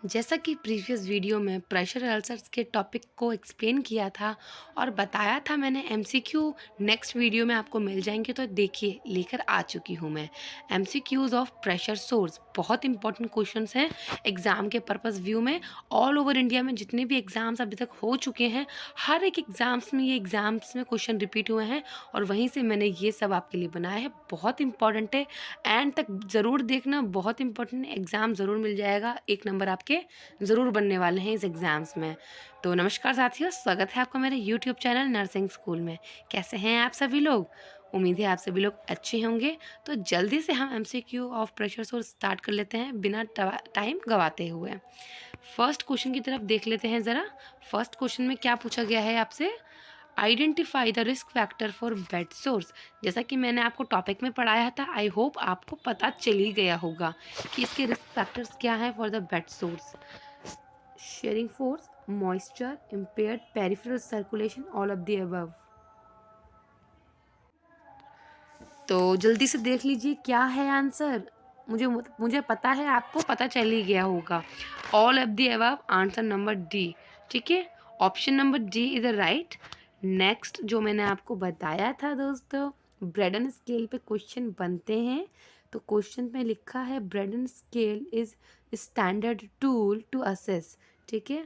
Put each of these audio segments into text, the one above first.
जैसा कि previous video में प्रेशर अल्सर्स के टॉपिक को एक्सप्लेन किया था और बताया था मैंने एमसीक्यू नेक्स्ट वीडियो में आपको मिल जाएंगे, तो देखिए लेकर आ चुकी हूँ मैं एमसीक्यूज़ ऑफ प्रेशर सोर्स। बहुत इंपॉर्टेंट क्वेश्चंस हैं एग्ज़ाम के पर्पस व्यू में। ऑल ओवर इंडिया में जितने भी एग्ज़ाम्स अभी तक हो चुके हैं, हर एक एग्ज़ाम्स में ये एग्ज़ाम्स में क्वेश्चन रिपीट हुए हैं और वहीं से मैंने ये सब आपके लिए बनाया है। बहुत इंपॉर्टेंट है, एंड तक ज़रूर देखना, बहुत इंपॉर्टेंट एग्ज़ाम ज़रूर मिल जाएगा, एक नंबर आपके ज़रूर बनने वाले हैं इस एग्ज़ाम्स में। तो नमस्कार साथियों, स्वागत है आपका मेरे यूट्यूब चैनल नर्सिंग स्कूल में। कैसे हैं आप सभी लोग? उम्मीद है आप सभी लोग अच्छे होंगे। तो जल्दी से हम MCQ of pressure source start कर लेते हैं बिना टाइम गवाते हुए। फर्स्ट क्वेश्चन की तरफ देख लेते हैं ज़रा। फर्स्ट क्वेश्चन में क्या पूछा गया है आपसे? Identify the risk factor for bed source. जैसा कि मैंने आपको टॉपिक में पढ़ाया था, आई होप आपको पता चल ही गया होगा कि इसके रिस्क फैक्टर्स क्या हैं for the bed source. Sharing force, moisture, impaired peripheral circulation, all of the above. तो जल्दी से देख लीजिए क्या है आंसर। मुझे मुझे पता है आपको पता चल ही गया होगा। All of the above, answer number D. ठीक है, option number D is the right. Next जो मैंने आपको बताया था दोस्तों, ब्रेडन स्केल पे क्वेश्चन बनते हैं। तो क्वेश्चन में लिखा है Braden scale is standard tool to assess. ठीक है,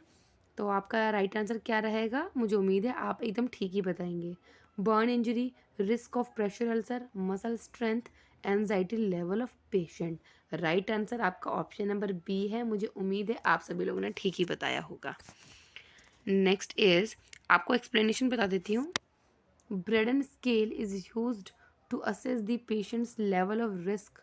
तो आपका राइट आंसर क्या रहेगा? मुझे उम्मीद है आप एकदम ठीक ही बताएंगे। Burn injury, risk of pressure ulcer, muscle strength, anxiety level of patient. Right answer आपका ऑप्शन नंबर बी है। मुझे उम्मीद है आप सभी लोगों ने ठीक ही बताया होगा। नेक्स्ट इज, आपको एक्सप्लेनेशन बता देती हूँ। Braden scale is used to assess the patient's level of risk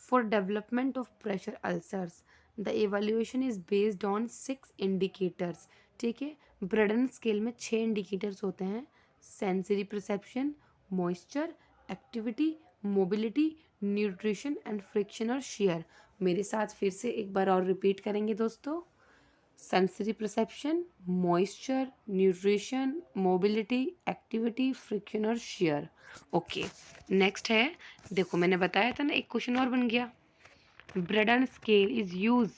for development of pressure ulcers. The evaluation is based on 6 indicators. ठीक है, ब्रेडन स्केल में 6 इंडिकेटर्स होते हैं। Sensory perception, moisture, activity, mobility, nutrition and friction और shear. मेरे साथ फिर से एक बार और रिपीट करेंगे दोस्तों। Sensory perception, moisture, nutrition, mobility, activity, friction और शेयर। ओके, नेक्स्ट है, देखो मैंने बताया था ना, एक क्वेश्चन और बन गया। Brydon scale is use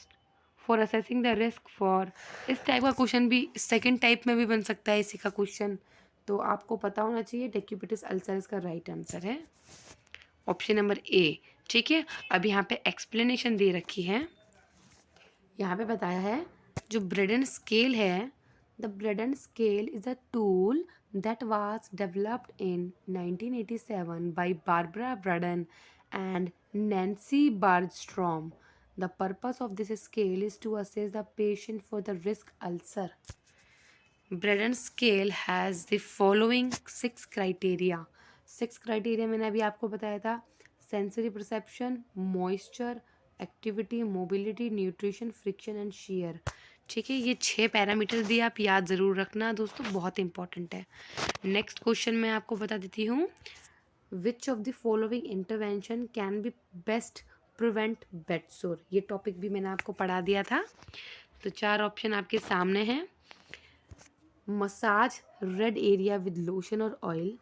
for assessing the risk for. इस टाइप का क्वेश्चन भी सेकंड टाइप में भी बन सकता है इसी का क्वेश्चन, तो आपको पता होना चाहिए। डेक्यूबिटस अल्सर इसका राइट आंसर है, ऑप्शन नंबर ए। ठीक है, अब यहाँ पे एक्सप्लेनेशन दे रखी है। यहाँ पे बताया है जो ब्रेडन स्केल है, the Brydon scale is a tool that was developed in 1987 by Barbara Braden and Nancy Bergstrom. The purpose of this scale is to assess the patient for the risk ulcer. Braden scale has the following 6 criteria. 6 criteria मैंने अभी आपको बताया था। Sensory perception, moisture, activity, mobility, nutrition, friction and share. ठीक है, ये 6 parameter दिए, आप याद ज़रूर रखना दोस्तों, बहुत इंपॉर्टेंट है। नेक्स्ट क्वेश्चन मैं आपको बता देती हूँ। विच of the following intervention can be best prevent bed सोर। ये टॉपिक भी मैंने आपको पढ़ा दिया था। तो 4 ऑप्शन आपके सामने हैं। Massage red area with lotion और oil,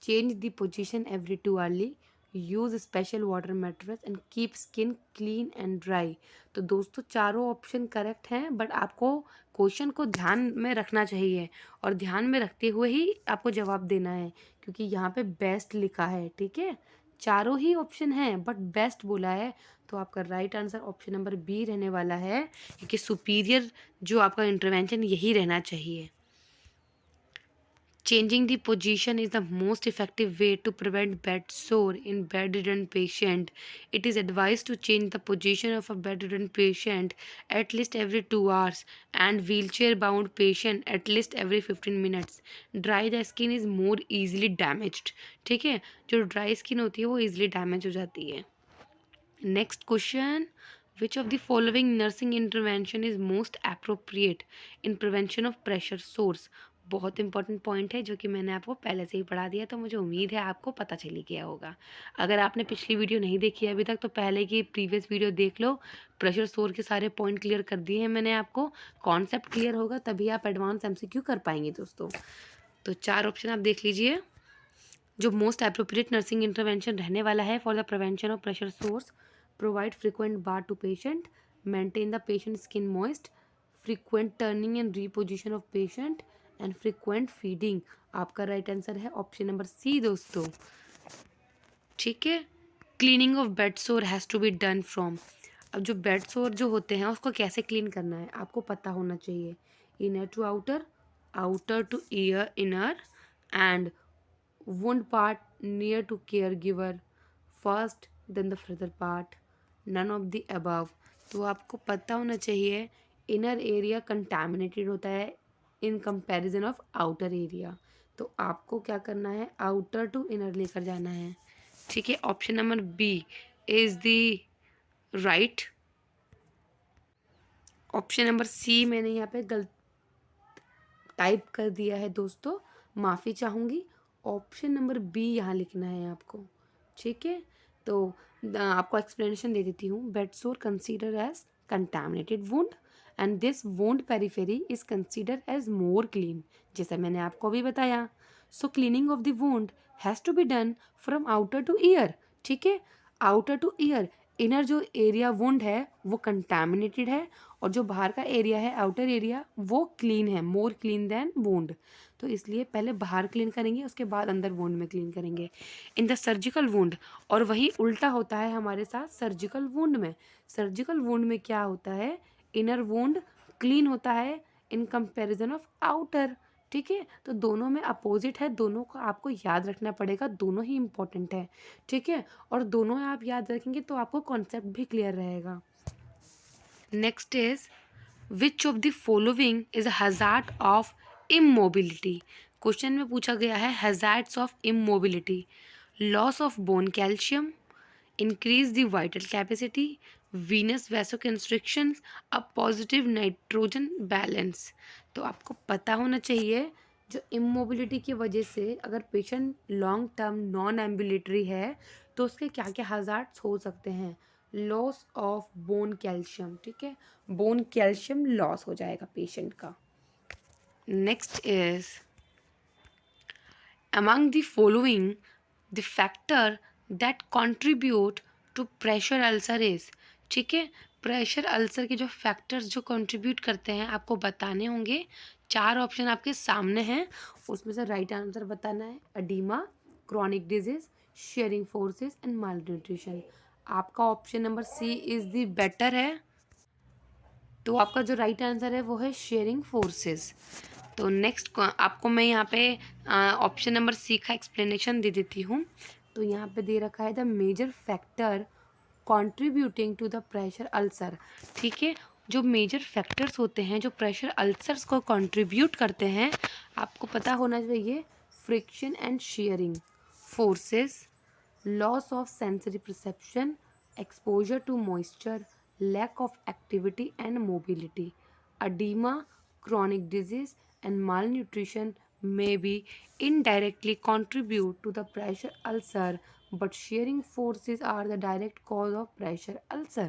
change the position every 2 hourly, use special water mattress and keep skin clean and dry. तो दोस्तों चारों ऑप्शन करेक्ट हैं, बट आपको क्वेश्चन को ध्यान में रखना चाहिए और ध्यान में रखते हुए ही आपको जवाब देना है, क्योंकि यहाँ पे बेस्ट लिखा है। ठीक है, चारों ही ऑप्शन हैं बट बेस्ट बोला है, तो आपका right answer option number B रहने वाला है, क्योंकि सुपीरियर जो आपका इंटरवेंशन यही रहना चाहिए। Changing the position is the most effective way to prevent bed sore in bedridden patient. It is advised to change the position of a bedridden patient at least every 2 hours and wheelchair bound patient at least every 15 minutes. Dry the skin is more easily damaged. ठीक है, जो dry skin होती है वो easily damage हो जाती है। Next question. Which of the following nursing intervention is most appropriate in prevention of pressure sores? बहुत इंपॉर्टेंट पॉइंट है जो कि मैंने आपको पहले से ही पढ़ा दिया, तो मुझे उम्मीद है आपको पता चल ही गया होगा। अगर आपने पिछली वीडियो नहीं देखी है अभी तक, तो पहले की प्रीवियस वीडियो देख लो। प्रेशर सोर के सारे पॉइंट क्लियर कर दिए हैं मैंने आपको। कॉन्सेप्ट क्लियर होगा तभी आप एडवांस एमसीक्यू कर पाएंगे दोस्तों। तो 4 ऑप्शन आप देख लीजिए। जो मोस्ट एप्रोप्रिएट नर्सिंग इंटरवेंशन रहने वाला है for the prevention of pressure sores, provide frequent bath to patient, maintain the patient skin moist, frequent turning and reposition of patient and frequent feeding. आपका राइट आंसर है option number C दोस्तों। ठीक है। Cleaning of bed sore has to be done from. अब जो bed सोर जो होते हैं उसको कैसे क्लीन करना है आपको पता होना चाहिए। Inner to outer, outer to ear inner, and wound part near to care giver first then the further part, none of the above. तो आपको पता होना चाहिए इनर एरिया कंटैमिनेटेड होता है in comparison of outer area. तो आपको क्या करना है, आउटर टू इनर लेकर जाना है। ठीक है, option number B is the right. Option number C मैंने यहाँ पे गलत टाइप कर दिया है दोस्तों, माफ़ी चाहूँगी। ऑप्शन नंबर बी यहाँ लिखना है आपको। ठीक है, तो आपको एक्सप्लेनेशन दे देती हूँ। Bed sore consider as contaminated wound and this wound periphery is consider as more clean, जैसा मैंने आपको अभी बताया। So cleaning of the wound has to be done from outer to ear. ठीक है, आउटर टू ईयर, इनर जो area wound है वो कंटैमिनेटेड है और जो बाहर का एरिया है आउटर एरिया वो क्लीन है, मोर क्लीन देन वुंड। तो इसलिए पहले बाहर क्लीन करेंगे उसके बाद अंदर वुंड में क्लीन करेंगे इन द सर्जिकल वुंड। और वही उल्टा होता है हमारे साथ सर्जिकल वुंड में। सर्जिकल वुंड में क्या होता है, इनर वुंड क्लीन होता है इन कंपैरिजन ऑफ आउटर। ठीक है, तो दोनों में अपोजिट है, दोनों को आपको याद रखना पड़ेगा, दोनों ही इम्पोर्टेंट है। ठीक है, और दोनों आप याद रखेंगे तो आपको कॉन्सेप्ट भी क्लियर रहेगा। Next is which of the following is a hazard of immobility. Question में पूछा गया है hazards of immobility. Loss of bone calcium, increase the vital capacity, venous vasoconstrictions, a positive nitrogen balance। तो आपको पता होना चाहिए जो इमोबिलिटी की वजह से अगर patient long term non ambulatory है तो उसके क्या क्या हज़ार्ड्स हो सकते हैं। लॉस ऑफ बोन कैल्शियम, ठीक है, बोन कैल्शियम लॉस हो जाएगा पेशेंट का। Next is among the following the factor that contribute to pressure ulcer is। ठीक है, प्रेशर अल्सर के जो फैक्टर्स जो कंट्रीब्यूट करते हैं आपको बताने होंगे। 4 ऑप्शन आपके सामने हैं, उसमें से राइट आंसर बताना है। Edema, chronic disease, shearing forces and malnutrition. आपका option number C is the better है, तो आपका जो राइट आंसर है वो है शेयरिंग फोर्सेस। तो नेक्स्ट आपको मैं यहाँ पे ऑप्शन नंबर सी का एक्सप्लेनेशन दे देती हूँ। तो यहाँ पे दे रखा है the major factor contributing to the pressure ulcer. ठीक है, जो मेजर फैक्टर्स होते हैं जो प्रेशर अल्सर्स को कंट्रीब्यूट करते हैं आपको पता होना चाहिए। Friction and shearing forces, loss of sensory perception, exposure to moisture, lack of activity and mobility, edema, chronic disease and malnutrition may be indirectly contribute to the pressure ulcer, but shearing forces are the direct cause of pressure ulcer।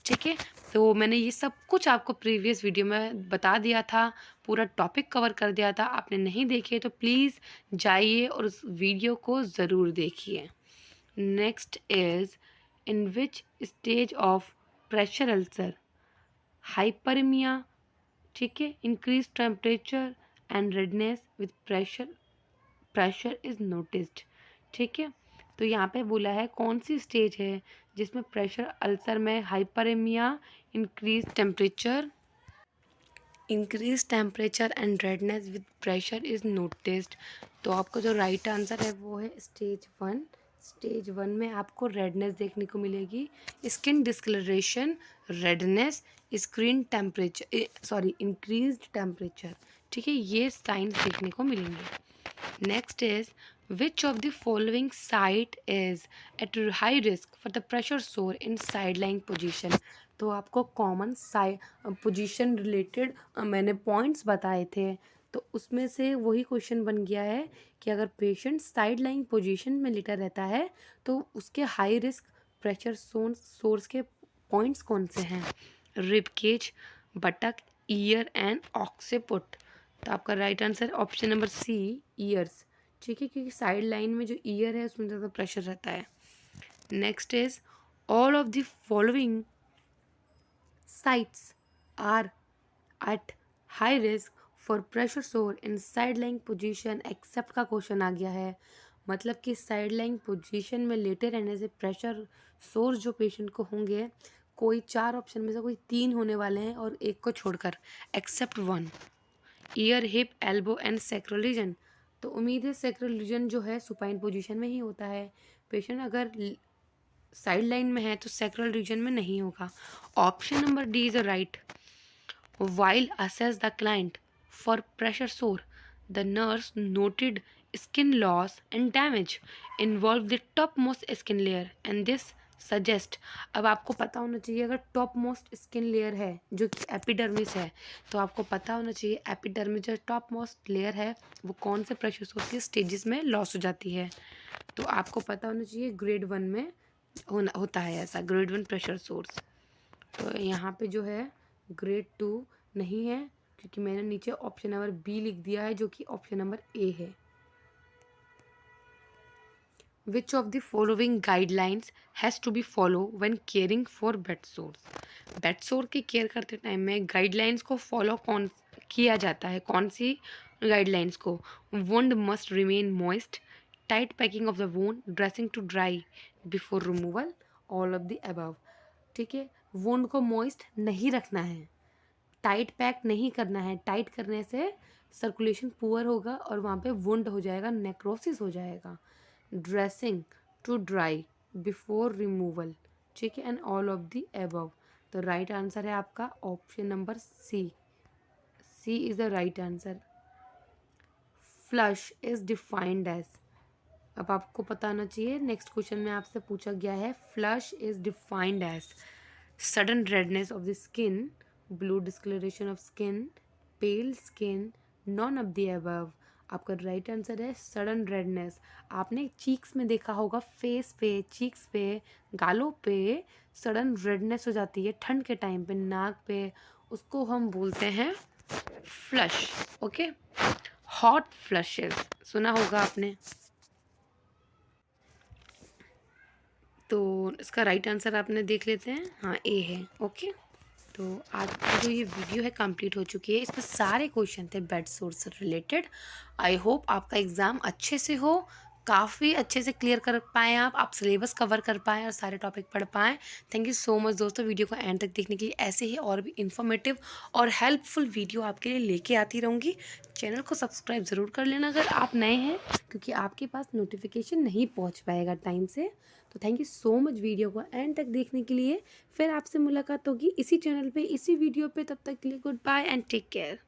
ठीक है, तो मैंने ये सब कुछ आपको previous video में बता दिया था, पूरा टॉपिक कवर कर दिया था। आपने नहीं देखी तो प्लीज़ जाइए और उस वीडियो को ज़रूर देखिए। Next is in which stage of pressure ulcer, hyperaemia, ठीक है, increase temperature and redness with pressure is noticed. ठीक है, तो यहाँ पे बोला है कौन सी स्टेज है जिसमें प्रेशर अल्सर में hyperaemia, increase temperature and redness with pressure is noticed. तो आपका जो राइट आंसर है वो है स्टेज 1। स्टेज 1 में आपको रेडनेस देखने को मिलेगी, skin discolouration, redness, skin temperature increase temperature. ठीक है, ये साइंस देखने को मिलेंगे। Next is which of the following site is at high risk for the pressure sore in side line position. तो आपको कॉमन पोजीशन रिलेटेड मैंने पॉइंट्स बताए थे, तो उसमें से वही क्वेश्चन बन गया है कि अगर पेशेंट साइड लाइन पोजीशन में लेटा रहता है तो उसके हाई रिस्क प्रेशर सोर्स के पॉइंट्स कौन से हैं। Rib cage, buttock, ear and occiput. तो आपका right answer option number C, ears. ठीक है, क्योंकि साइड लाइन में जो ईयर है उसमें ज़्यादा प्रेशर रहता है। Next is all of the following sites are at high risk for pressure sore in side lying position except का क्वेश्चन आ गया है। मतलब कि साइड लाइंग पोजीशन में लेटे रहने से प्रेशर सोर जो पेशेंट को होंगे, कोई 4 ऑप्शन में से कोई 3 होने वाले हैं और एक को छोड़कर, except 1, ear, hip, elbow and sacral region. तो उम्मीद है सैक्रल रीजन जो है सुपाइन पोजीशन में ही होता है। पेशेंट अगर साइड लाइन में है तो सैक्रल रीजन में नहीं होगा। Option number D is right. While assess the client for pressure sore, the nurse noted skin loss and damage involve the topmost skin layer and this suggest। अब आपको पता होना चाहिए अगर टॉप मोस्ट स्किन लेयर है जो कि epidermis है, तो आपको पता होना चाहिए एपिडर्मिस जो टॉप मोस्ट लेयर है वो कौन से प्रेशर सोर्स के स्टेजेस में लॉस हो जाती है। तो आपको पता होना चाहिए ग्रेड 1 में होता है ऐसा, ग्रेड 1 प्रेशर सोर्स। तो यहाँ पे जो है ग्रेड 2 नहीं है क्योंकि मैंने नीचे ऑप्शन नंबर बी लिख दिया है जो कि ऑप्शन नंबर ए है। Which of the following guidelines has to be follow when caring for bed sores. Bed sore की केयर करते टाइम में गाइडलाइंस को फॉलो कौन किया जाता है, कौन सी गाइडलाइंस को? Wound must remain moist, tight packing of the wound, dressing to dry before removal, all of the above. ठीक है, वुंड को मॉइस्ट नहीं रखना है, टाइट पैक नहीं करना है, टाइट करने से सर्कुलेशन पुअर होगा और वहाँ पे वुंड हो जाएगा, नेक्रोसिस हो जाएगा। Dressing to dry before removal, ठीक है, and all of the above. तो राइट आंसर है आपका option number C. C is the right answer. Flush is defined as, अब आपको पता होना चाहिए नेक्स्ट क्वेश्चन में आपसे पूछा गया है flush is defined as sudden redness of the skin, blue discolouration of skin, pale skin, none of the above. आपका राइट आंसर है सडन रेडनेस। आपने चीक्स में देखा होगा, फेस पे, चीक्स पे, गालों पे सडन रेडनेस हो जाती है ठंड के टाइम पे, नाक पे, उसको हम बोलते हैं फ्लश। ओके, हॉट फ्लशेस सुना होगा आपने। तो इसका राइट आंसर आपने देख लेते हैं, हाँ ए है। ओके, तो आज की जो ये वीडियो है कंप्लीट हो चुकी है। इसमें सारे क्वेश्चन थे बेड सोर्स से रिलेटेड। आई होप आपका एग्ज़ाम अच्छे से हो, काफ़ी अच्छे से क्लियर कर पाएँ, आप सिलेबस कवर कर पाएँ और सारे टॉपिक पढ़ पाएँ। थैंक यू सो मच दोस्तों वीडियो को एंड तक देखने के लिए। ऐसे ही और भी इन्फॉर्मेटिव और हेल्पफुल वीडियो आपके लिए लेके आती रहूँगी। चैनल को सब्सक्राइब ज़रूर कर लेना अगर आप नए हैं, क्योंकि आपके पास नोटिफिकेशन नहीं पहुँच पाएगा टाइम से। तो thank you so much video को एंड तक देखने के लिए। फिर आपसे मुलाकात होगी इसी चैनल पे, इसी वीडियो पे। तब तक के लिए good bye and take care.